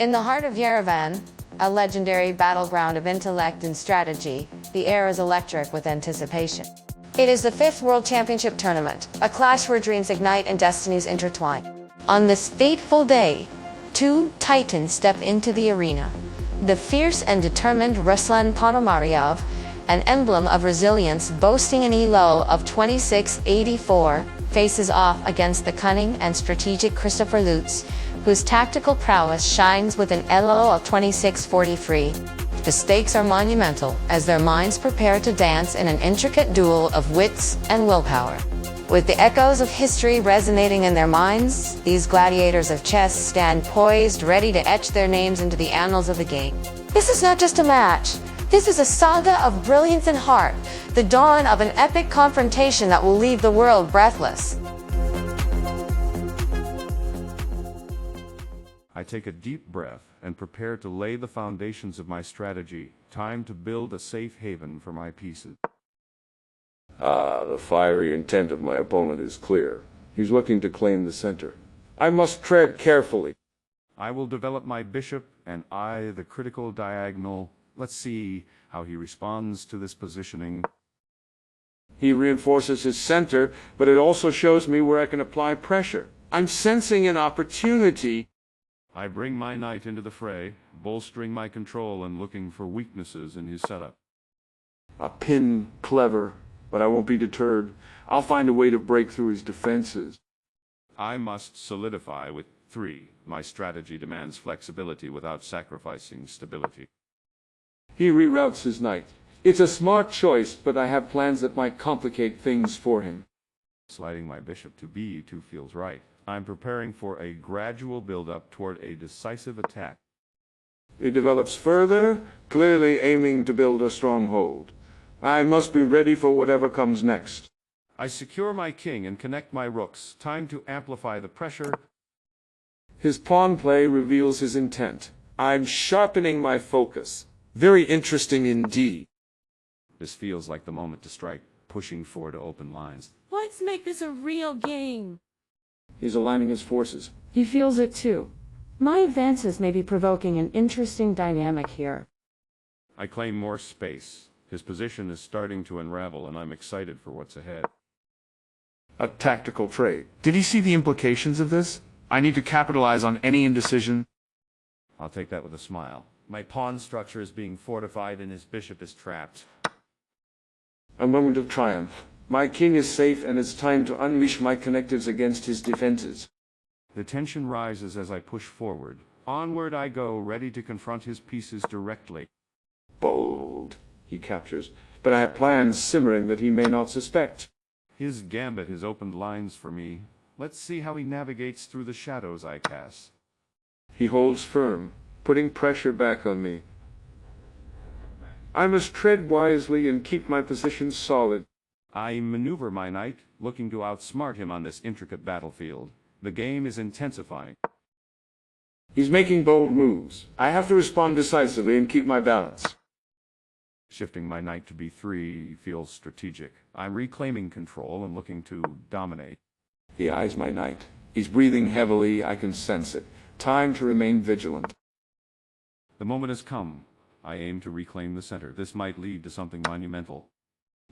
In the heart of Yerevan, a legendary battleground of intellect and strategy, the air is electric with anticipation. It is the 5th World Championship Tournament, a clash where dreams ignite and destinies intertwine. On this fateful day, two titans step into the arena. The fierce and determined Ruslan Ponomariov, an emblem of resilience boasting an ELO of 2684, faces off against the cunning and strategic Christopher Lutz, whose tactical prowess shines with an ELO of 2643. The stakes are monumental as their minds prepare to dance in an intricate duel of wits and willpower. With the echoes of history resonating in their minds, these gladiators of chess stand poised, ready to etch their names into the annals of the game. This is not just a match. This is a saga of brilliance and heart, the dawn of an epic confrontation that will leave the world breathless. I take a deep breath and prepare to lay the foundations of my strategy. Time to build a safe haven for my pieces. The fiery intent of my opponent is clear. He's looking to claim the center. I must tread carefully. I will develop my bishop and I the critical diagonal. Let's see how he responds to this positioning. He reinforces his center, but it also shows me where I can apply pressure. I'm sensing an opportunity. I bring my knight into the fray, bolstering my control and looking for weaknesses in his setup. A pin, clever, but I won't be deterred. I'll find a way to break through his defenses. I must solidify with 3. My strategy demands flexibility without sacrificing stability. He reroutes his knight. It's a smart choice, but I have plans that might complicate things for him. Sliding my bishop to b2 feels right. I'm preparing for a gradual build-up toward a decisive attack. He develops further, clearly aiming to build a stronghold. I must be ready for whatever comes next. I secure my king and connect my rooks. Time to amplify the pressure. His pawn play reveals his intent. I'm sharpening my focus. Very interesting indeed. This feels like the moment to strike, pushing forward to open lines. Let's make this a real game. He's aligning his forces. He feels it too. My advances may be provoking an interesting dynamic here. I claim more space. His position is starting to unravel, and I'm excited for what's ahead. A tactical trade. Did he see the implications of this? I need to capitalize on any indecision. I'll take that with a smile. My pawn structure is being fortified and his bishop is trapped. A moment of triumph. My king is safe and it's time to unleash my connectives against his defenses. The tension rises as I push forward. Onward I go, ready to confront his pieces directly. Bold, he captures, but I have plans simmering that he may not suspect. His gambit has opened lines for me. Let's see how he navigates through the shadows I cast. He holds firm, putting pressure back on me. I must tread wisely and keep my position solid. I maneuver my knight, looking to outsmart him on this intricate battlefield. The game is intensifying. He's making bold moves. I have to respond decisively and keep my balance. Shifting my knight to b3 feels strategic. I'm reclaiming control and looking to dominate. He eyes my knight. He's breathing heavily. I can sense it. Time to remain vigilant. The moment has come. I aim to reclaim the center. This might lead to something monumental.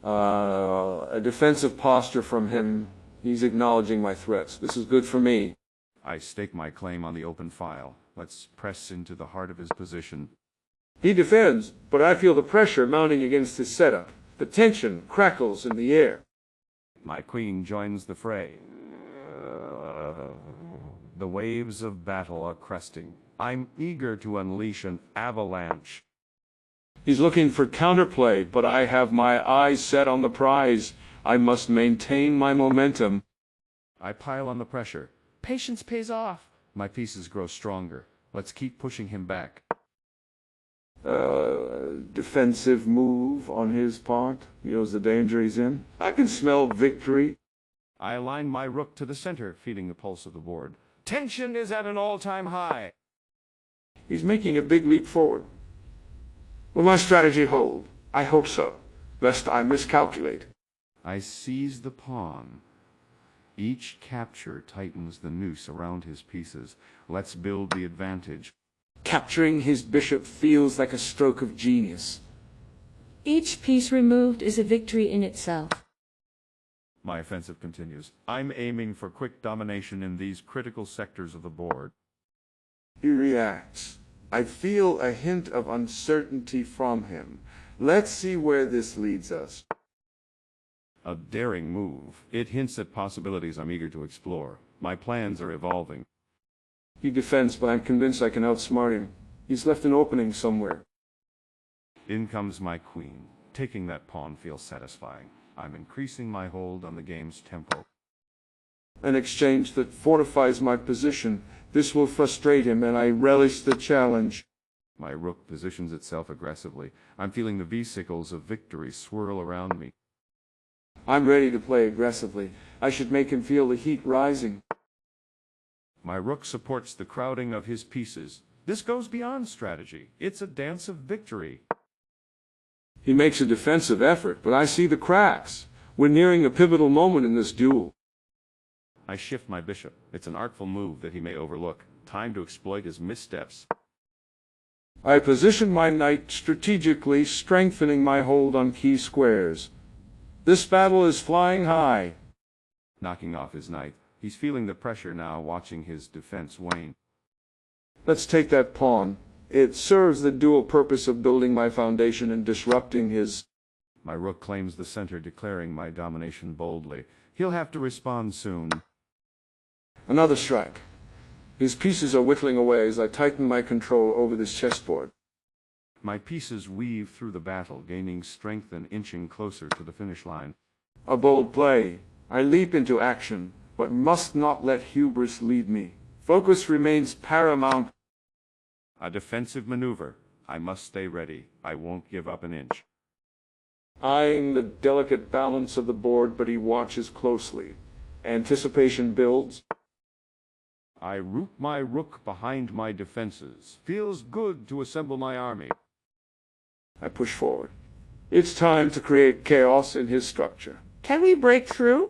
A defensive posture from him. He's acknowledging my threats. This is good for me. I stake my claim on the open file. Let's press into the heart of his position. He defends, but I feel the pressure mounting against his setup. The tension crackles in the air. My queen joins the fray. The waves of battle are cresting. I'm eager to unleash an avalanche. He's looking for counterplay, but I have my eyes set on the prize. I must maintain my momentum. I pile on the pressure. Patience pays off. My pieces grow stronger. Let's keep pushing him back. Defensive move on his part. He knows the danger he's in. I can smell victory. I align my rook to the center, feeding the pulse of the board. Tension is at an all-time high. He's making a big leap forward. Will my strategy hold? I hope so, lest I miscalculate. I seize the pawn. Each capture tightens the noose around his pieces. Let's build the advantage. Capturing his bishop feels like a stroke of genius. Each piece removed is a victory in itself. My offensive continues. I'm aiming for quick domination in these critical sectors of the board. He reacts. I feel a hint of uncertainty from him. Let's see where this leads us. A daring move. It hints at possibilities I'm eager to explore. My plans are evolving. He defends, but I'm convinced I can outsmart him. He's left an opening somewhere. In comes my queen. Taking that pawn feels satisfying. I'm increasing my hold on the game's tempo. An exchange that fortifies my position. This will frustrate him, and I relish the challenge. My rook positions itself aggressively. I'm feeling the vesicles of victory swirl around me. I'm ready to play aggressively. I should make him feel the heat rising. My rook supports the crowding of his pieces. This goes beyond strategy. It's a dance of victory. He makes a defensive effort, but I see the cracks. We're nearing a pivotal moment in this duel. I shift my bishop. It's an artful move that he may overlook. Time to exploit his missteps. I position my knight strategically, strengthening my hold on key squares. This battle is flying high. Knocking off his knight. He's feeling the pressure now, watching his defense wane. Let's take that pawn. It serves the dual purpose of building my foundation and disrupting his. My rook claims the center, declaring my domination boldly. He'll have to respond soon. Another strike. His pieces are whittling away as I tighten my control over this chessboard. My pieces weave through the battle, gaining strength and inching closer to the finish line. A bold play. I leap into action, but must not let hubris lead me. Focus remains paramount. A defensive maneuver. I must stay ready. I won't give up an inch. Eyeing the delicate balance of the board, but he watches closely. Anticipation builds. I root my rook behind my defenses. Feels good to assemble my army. I push forward. It's time to create chaos in his structure. Can we break through?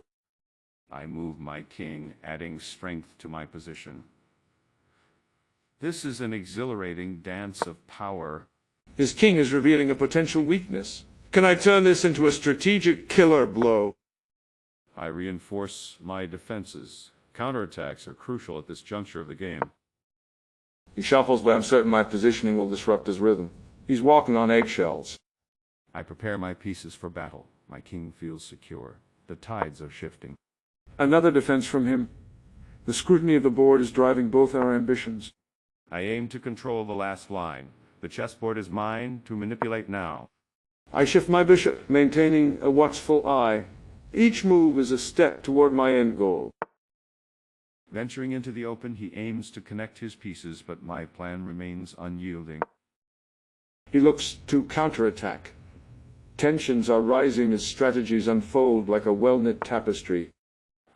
I move my king, adding strength to my position. This is an exhilarating dance of power. His king is revealing a potential weakness. Can I turn this into a strategic killer blow? I reinforce my defenses. Counterattacks are crucial at this juncture of the game. He shuffles, but I'm certain my positioning will disrupt his rhythm. He's walking on eggshells. I prepare my pieces for battle. My king feels secure. The tides are shifting. Another defense from him. The scrutiny of the board is driving both our ambitions. I aim to control the last line. The chessboard is mine to manipulate now. I shift my bishop, maintaining a watchful eye. Each move is a step toward my end goal. Venturing into the open, he aims to connect his pieces, but my plan remains unyielding. He looks to counterattack. Tensions are rising as strategies unfold like a well-knit tapestry.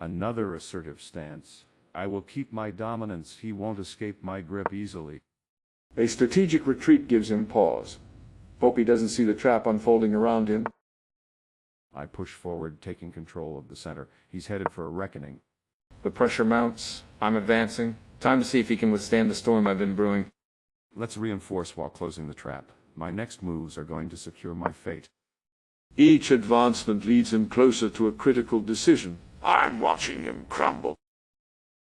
Another assertive stance. I will keep my dominance. He won't escape my grip easily. A strategic retreat gives him pause. Hope he doesn't see the trap unfolding around him. I push forward, taking control of the center. He's headed for a reckoning. The pressure mounts. I'm advancing. Time to see if he can withstand the storm I've been brewing. Let's reinforce while closing the trap. My next moves are going to secure my fate. Each advancement leads him closer to a critical decision. I'm watching him crumble.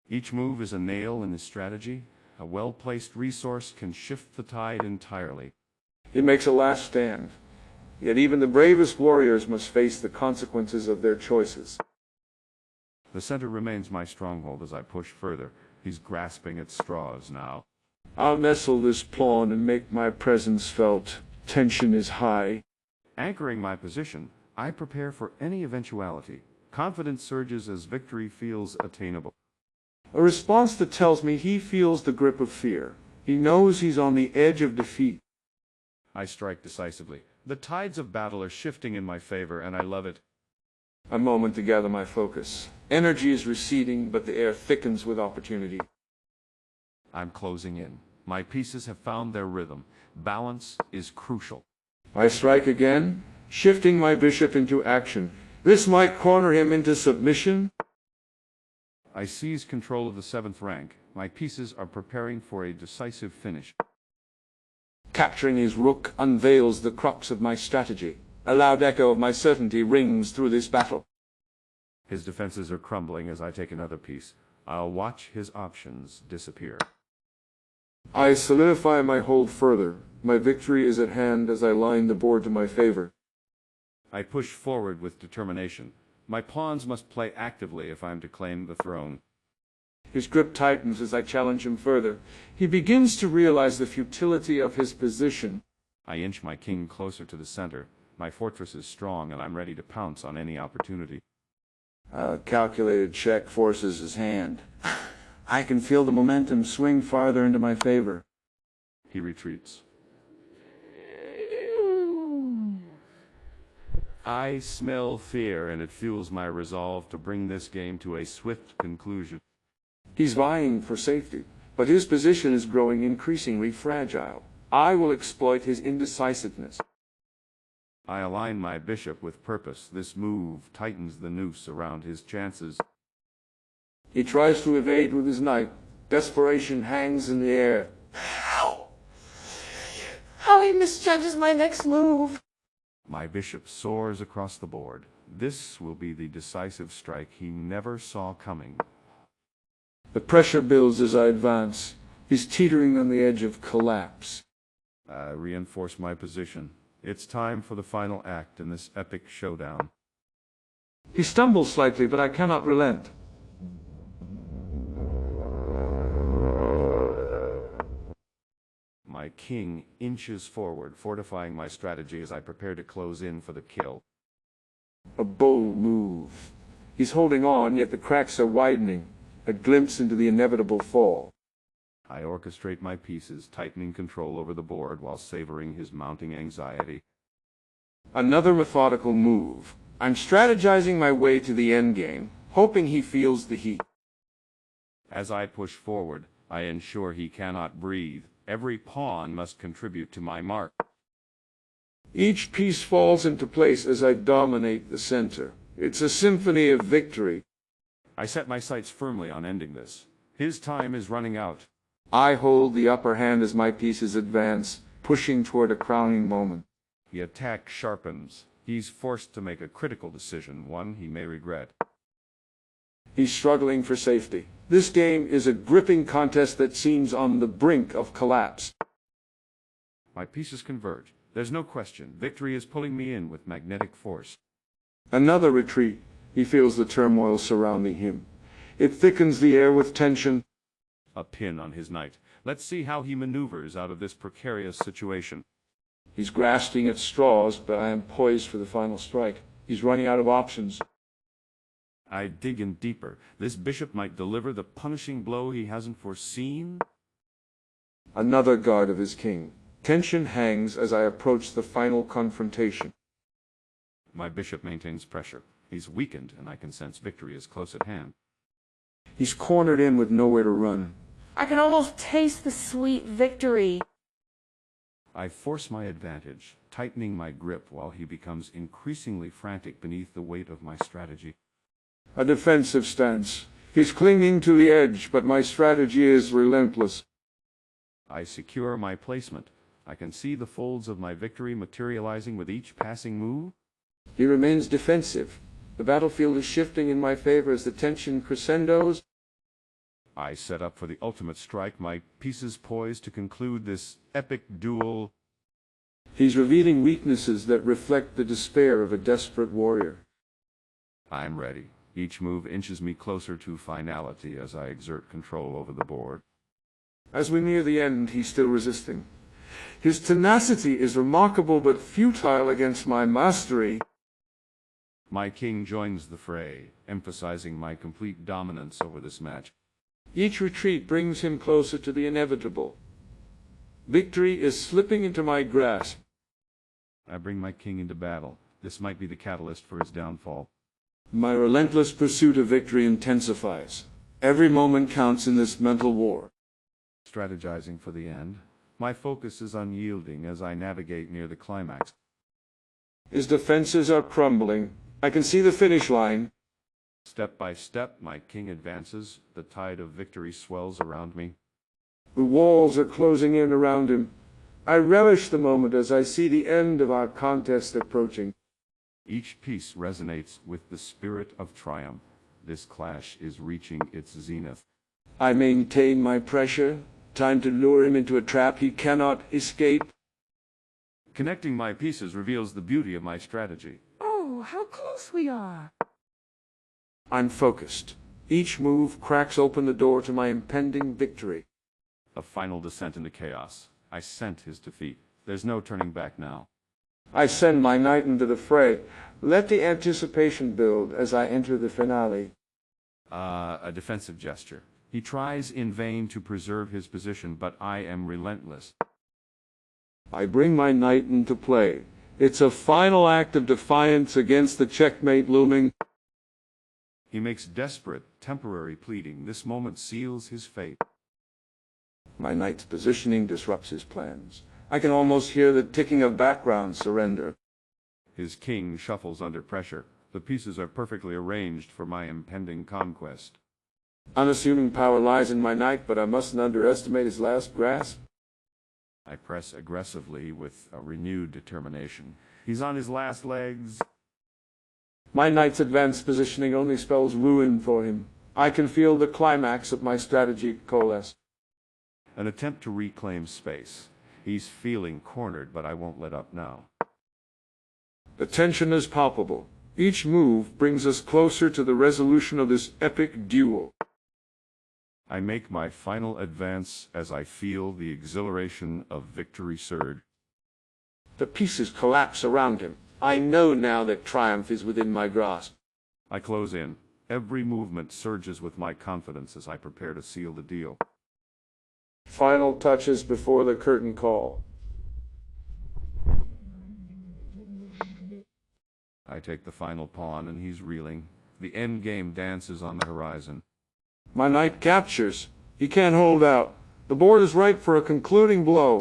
Each move is a nail in his strategy. A well-placed resource can shift the tide entirely. He makes a last stand. Yet even the bravest warriors must face the consequences of their choices. The center remains my stronghold as I push further. He's grasping at straws now. I'll nestle this pawn and make my presence felt. Tension is high. Anchoring my position, I prepare for any eventuality. Confidence surges as victory feels attainable. A response that tells me he feels the grip of fear. He knows he's on the edge of defeat. I strike decisively. The tides of battle are shifting in my favor, and I love it. A moment to gather my focus. Energy is receding, but the air thickens with opportunity. I'm closing in. My pieces have found their rhythm. Balance is crucial. I strike again, shifting my bishop into action. This might corner him into submission. I seize control of the 7th rank. My pieces are preparing for a decisive finish. Capturing his rook unveils the crux of my strategy. A loud echo of my certainty rings through this battle. His defenses are crumbling as I take another piece. I'll watch his options disappear. I solidify my hold further. My victory is at hand as I line the board to my favor. I push forward with determination. My pawns must play actively if I'm to claim the throne. His grip tightens as I challenge him further. He begins to realize the futility of his position. I inch my king closer to the center. My fortress is strong and I'm ready to pounce on any opportunity. A calculated check forces his hand. I can feel the momentum swing farther into my favor. He retreats. I smell fear, and it fuels my resolve to bring this game to a swift conclusion. He's vying for safety, but his position is growing increasingly fragile. I will exploit his indecisiveness. I align my bishop with purpose. This move tightens the noose around his chances. He tries to evade with his knight. Desperation hangs in the air. How he misjudges my next move. My bishop soars across the board. This will be the decisive strike he never saw coming. The pressure builds as I advance. He's teetering on the edge of collapse. I reinforce my position. It's time for the final act in this epic showdown. He stumbles slightly, but I cannot relent. My king inches forward, fortifying my strategy as I prepare to close in for the kill. A bold move. He's holding on, yet the cracks are widening. A glimpse into the inevitable fall. I orchestrate my pieces, tightening control over the board while savoring his mounting anxiety. Another methodical move. I'm strategizing my way to the endgame, hoping he feels the heat. As I push forward, I ensure he cannot breathe. Every pawn must contribute to my mark. Each piece falls into place as I dominate the center. It's a symphony of victory. I set my sights firmly on ending this. His time is running out. I hold the upper hand as my pieces advance, pushing toward a crowning moment. The attack sharpens. He's forced to make a critical decision, one he may regret. He's struggling for safety. This game is a gripping contest that seems on the brink of collapse. My pieces converge. There's no question. Victory is pulling me in with magnetic force. Another retreat. He feels the turmoil surrounding him. It thickens the air with tension. A pin on his knight. Let's see how he maneuvers out of this precarious situation. He's grasping at straws, but I am poised for the final strike. He's running out of options. I dig in deeper. This bishop might deliver the punishing blow he hasn't foreseen. Another guard of his king. Tension hangs as I approach the final confrontation. My bishop maintains pressure. He's weakened, and I can sense victory is close at hand. He's cornered in with nowhere to run. I can almost taste the sweet victory. I force my advantage, tightening my grip while he becomes increasingly frantic beneath the weight of my strategy. A defensive stance. He's clinging to the edge, but my strategy is relentless. I secure my placement. I can see the folds of my victory materializing with each passing move. He remains defensive. The battlefield is shifting in my favor as the tension crescendos. I set up for the ultimate strike, my pieces poised to conclude this epic duel. He's revealing weaknesses that reflect the despair of a desperate warrior. I'm ready. Each move inches me closer to finality as I exert control over the board. As we near the end, he's still resisting. His tenacity is remarkable but futile against my mastery. My king joins the fray, emphasizing my complete dominance over this match. Each retreat brings him closer to the inevitable. Victory is slipping into my grasp. I bring my king into battle. This might be the catalyst for his downfall. My relentless pursuit of victory intensifies. Every moment counts in this mental war. Strategizing for the end, my focus is unyielding as I navigate near the climax. His defenses are crumbling. I can see the finish line. Step by step, my king advances. The tide of victory swells around me. The walls are closing in around him. I relish the moment as I see the end of our contest approaching. Each piece resonates with the spirit of triumph. This clash is reaching its zenith. I maintain my pressure. Time to lure him into a trap he cannot escape. Connecting my pieces reveals the beauty of my strategy. Oh, how close we are. I'm focused. Each move cracks open the door to my impending victory. A final descent into chaos. I scent his defeat. There's no turning back now. I send my knight into the fray. Let the anticipation build as I enter the finale. A defensive gesture. He tries in vain to preserve his position, but I am relentless. I bring my knight into play. It's a final act of defiance against the checkmate looming. He makes desperate, temporary pleading. This moment seals his fate. My knight's positioning disrupts his plans. I can almost hear the ticking of background surrender. His king shuffles under pressure. The pieces are perfectly arranged for my impending conquest. Unassuming power lies in my knight, but I mustn't underestimate his last grasp. I press aggressively with a renewed determination. He's on his last legs. My knight's advanced positioning only spells ruin for him. I can feel the climax of my strategy coalesce. An attempt to reclaim space. He's feeling cornered, but I won't let up now. The tension is palpable. Each move brings us closer to the resolution of this epic duel. I make my final advance as I feel the exhilaration of victory surge. The pieces collapse around him. I know now that triumph is within my grasp. I close in. Every movement surges with my confidence as I prepare to seal the deal. Final touches before the curtain call. I take the final pawn and he's reeling. The endgame dance is on the horizon. My knight captures. He can't hold out. The board is ripe for a concluding blow.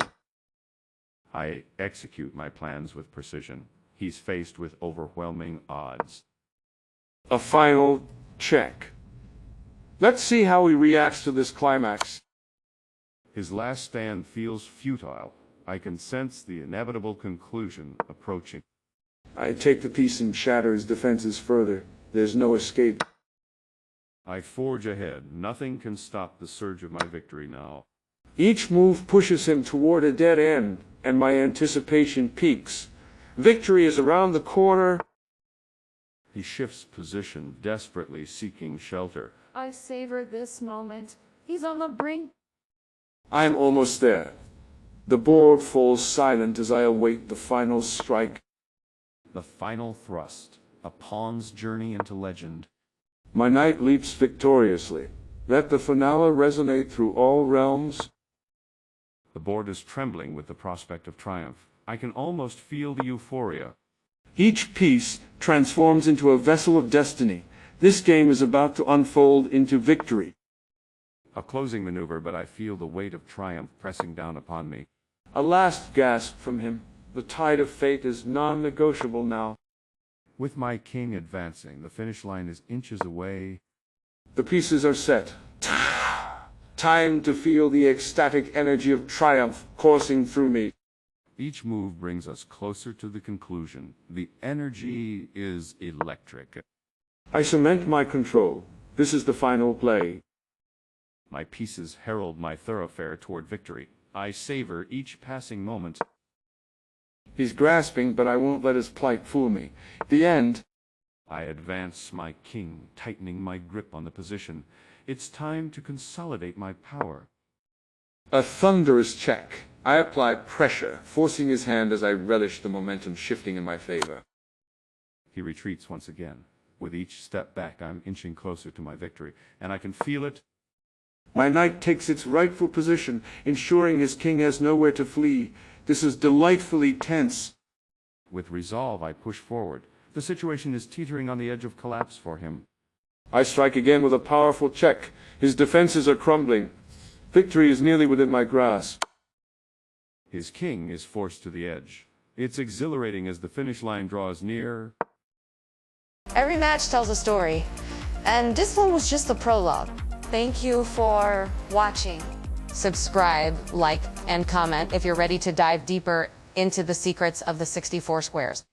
I execute my plans with precision. He's faced with overwhelming odds. A final check. Let's see how he reacts to this climax. His last stand feels futile. I can sense the inevitable conclusion approaching. I take the piece and shatter his defenses further. There's no escape. I forge ahead. Nothing can stop the surge of my victory now. Each move pushes him toward a dead end, and my anticipation peaks. Victory is around the corner. He shifts position, desperately seeking shelter. I savor this moment. He's on the brink. I am almost there. The board falls silent as I await the final strike. The final thrust. A pawn's journey into legend. My knight leaps victoriously. Let the finale resonate through all realms. The board is trembling with the prospect of triumph. I can almost feel the euphoria. Each piece transforms into a vessel of destiny. This game is about to unfold into victory. A closing maneuver, but I feel the weight of triumph pressing down upon me. A last gasp from him. The tide of fate is non-negotiable now. With my king advancing, the finish line is inches away. The pieces are set. Time to feel the ecstatic energy of triumph coursing through me. Each move brings us closer to the conclusion. The energy is electric. I cement my control. This is the final play. My pieces herald my thoroughfare toward victory. I savor each passing moment. He's grasping, but I won't let his plight fool me. The end. I advance my king, tightening my grip on the position. It's time to consolidate my power. A thunderous check. I apply pressure, forcing his hand as I relish the momentum shifting in my favor. He retreats once again. With each step back, I'm inching closer to my victory, and I can feel it. My knight takes its rightful position, ensuring his king has nowhere to flee. This is delightfully tense. With resolve, I push forward. The situation is teetering on the edge of collapse for him. I strike again with a powerful check. His defenses are crumbling. Victory is nearly within my grasp. His king is forced to the edge. It's exhilarating as the finish line draws near. Every match tells a story, and this one was just the prologue. Thank you for watching. subscribe, like, and comment if you're ready to dive deeper into the secrets of the 64 squares.